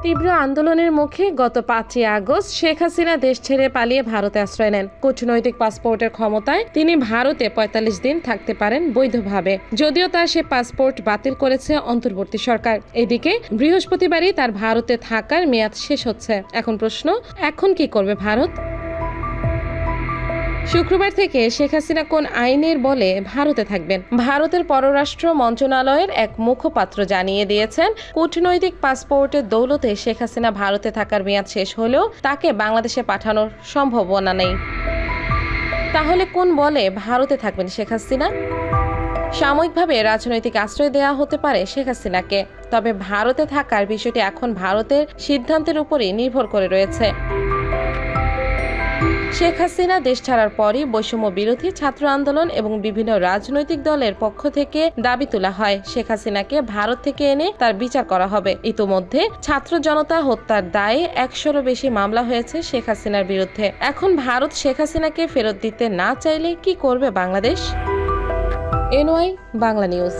তীব্র আন্দোলনের মুখে গত 5ই আগস্ট শেখ হাসিনা দেশ ছেড়ে পালিয়ে ভারতে আশ্রয় নেন। কূটনৈতিক পাসপোর্টের ক্ষমতায় তিনি ভারতে 45 দিন থাকতে পারেন বৈধভাবে, যদিও তার সে পাসপোর্ট বাতিল করেছে অন্তর্বর্তী সরকার। এদিকে বৃহস্পতিবারই তার ভারতে থাকার মেয়াদ শেষ হচ্ছে। এখন প্রশ্ন, এখন কি করবে ভারত? শুক্রবার থেকে শেখ হাসিনা কোন আইনের বলে ভারতে থাকবেন? ভারতের পররাষ্ট্র মন্ত্রণালয়ের এক মুখপাত্র জানিয়ে দিয়েছেন, কূটনৈতিক পাসপোর্টের দৌলতে শেখ হাসিনা ভারতে থাকার মেয়াদ শেষ হলেও তাকে বাংলাদেশে পাঠানোর সম্ভাবনা নেই। তাহলে কোন বলে ভারতে থাকবেন শেখ হাসিনা? সাময়িকভাবে রাজনৈতিক আশ্রয় দেওয়া হতে পারে শেখ হাসিনাকে, তবে ভারতে থাকার বিষয়টি এখন ভারতের সিদ্ধান্তের উপরই নির্ভর করে রয়েছে। শেখ হাসিনা দেশ ছাড়ার পরই বৈষম্য বিরোধী ছাত্র আন্দোলন এবং বিভিন্ন রাজনৈতিক দলের পক্ষ থেকে দাবি তোলা হয় শেখ হাসিনাকে ভারত থেকে এনে তার বিচার করা হবে। ইতোমধ্যে ছাত্র জনতা হত্যার দায়ে 100-এরও বেশি মামলা হয়েছে শেখ হাসিনার বিরুদ্ধে। এখন ভারত শেখ হাসিনাকে ফেরত দিতে না চাইলে কি করবে বাংলাদেশ? NY Bangla news.